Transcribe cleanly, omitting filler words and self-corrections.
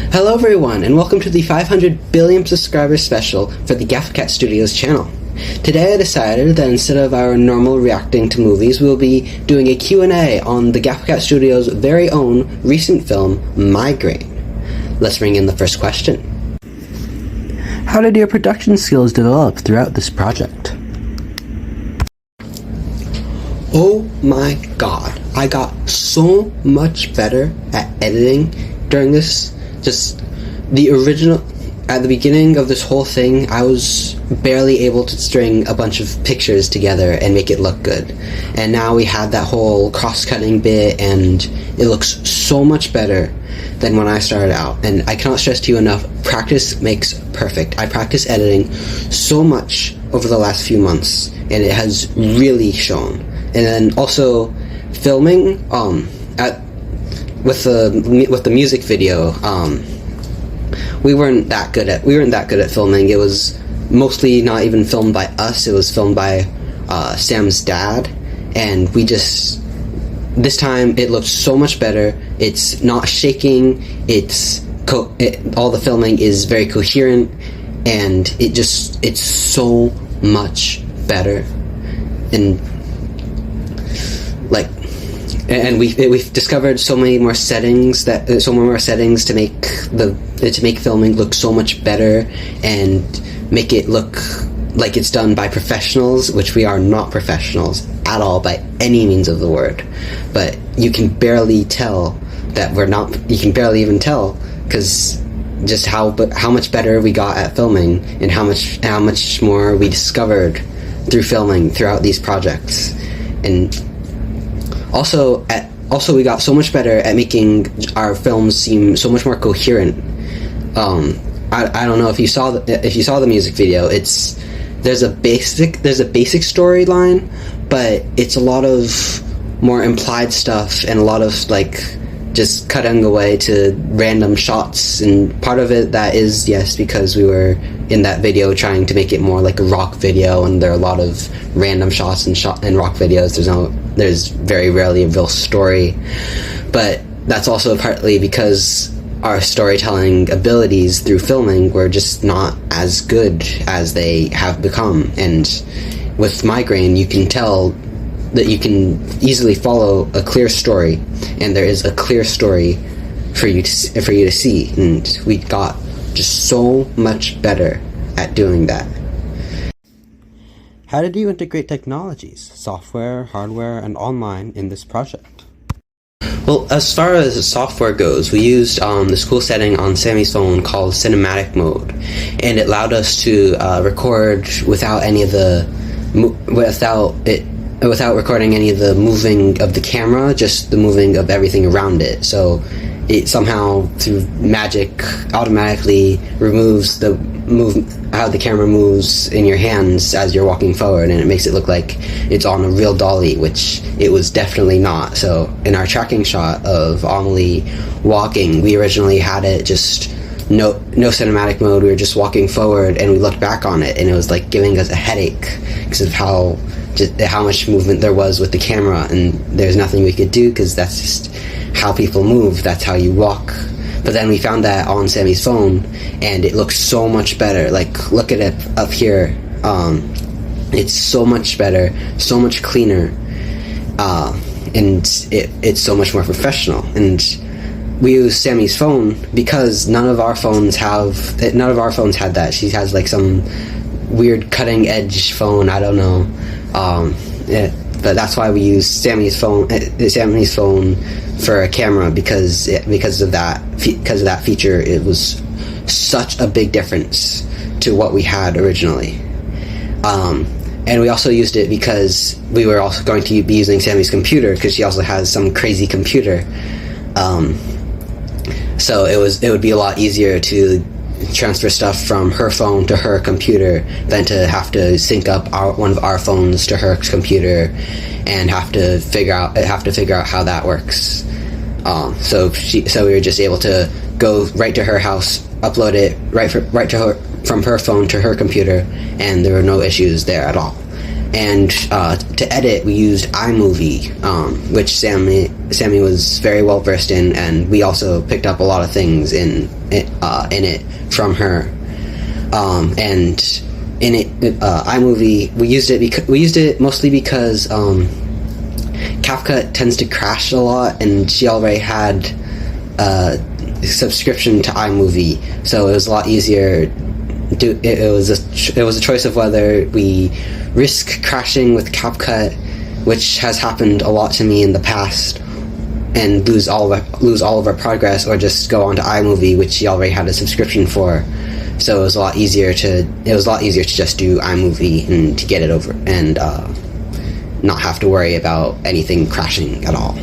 Hello everyone, and welcome to the 500 billion subscriber special for the GaffaCat Studios channel. Today I decided that instead of our normal reacting to movies, we'll be doing a Q&A on the GaffaCat Studios' very own recent film, Migraine. Let's bring in the first question. How did your production skills develop throughout this project? Oh my god, I got so much better at editing during this. Just the original, at the beginning of this whole thing, I was barely able to string a bunch of pictures together and make it look good. And now we had that whole cross-cutting bit, and it looks so much better than when I started out. And I cannot stress to you enough, practice makes perfect. I practiced editing so much over the last few months, and it has really shown. And then also filming, with the music video, we weren't that good at filming. It was mostly not even filmed by us. It was filmed by Sam's dad, and this time it looked so much better. It's not shaking. All the filming is very coherent, and it's so much better. And we've discovered so many more settings to make filming look so much better and make it look like it's done by professionals, which we are not professionals at all by any means of the word. But you can barely tell that we're not. You can barely even tell because just how much better we got at filming and how much more we discovered through filming throughout these projects. And also we got so much better at making our films seem so much more coherent. I don't know if you saw the music video. There's a basic storyline, but it's a lot of more implied stuff and a lot of just cutting away to random shots, and part of it that is, yes, because we were in that video trying to make it more like a rock video, and there are a lot of random shots in rock videos. There's very rarely a real story, but that's also partly because our storytelling abilities through filming were just not as good as they have become. And with Migraine, you can tell that you can easily follow a clear story, and there is a clear story for you to see, and we got just so much better at doing that. How did you integrate technologies, software, hardware, and online in this project? Well, as far as the software goes, we used this cool setting on Sammy's phone called Cinematic Mode, and it allowed us to record without recording any of the moving of the camera, just the moving of everything around it. So it somehow, through magic, automatically removes how the camera moves in your hands as you're walking forward, and it makes it look like it's on a real dolly, which it was definitely not. So in our tracking shot of Amelie walking, we originally had it just no cinematic mode. We were just walking forward, and we looked back on it, and it was like giving us a headache because of how much movement there was with the camera, and there's nothing we could do because that's just how people move. That's how you walk. But then we found that on Sammy's phone, and it looks so much better. Like, look at it up here. It's so much better, so much cleaner, and it's so much more professional. And we use Sammy's phone because none of our phones had that. She has like some weird cutting edge phone. I don't know. But that's why we use Sammy's phone for a camera, because of that feature. It was such a big difference to what we had originally. And we also used it because we were also going to be using Sammy's computer, because she also has some crazy computer. So it would be a lot easier to transfer stuff from her phone to her computer than to have to sync up one of our phones to her computer and have to figure out how that works. So we were just able to go right to her house, upload it right to her from her phone to her computer, and there were no issues there at all. And to edit, we used iMovie, which Sammy was very well versed in, and we also picked up a lot of things in it from her. And in it, iMovie, we used it mostly because CapCut tends to crash a lot, and she already had a subscription to iMovie, so it was a lot easier. It was a choice of whether we risk crashing with CapCut, which has happened a lot to me in the past, and lose all of our progress, or just go onto iMovie, which she already had a subscription for. So it was a lot easier to just do iMovie and to get it over and not have to worry about anything crashing at all.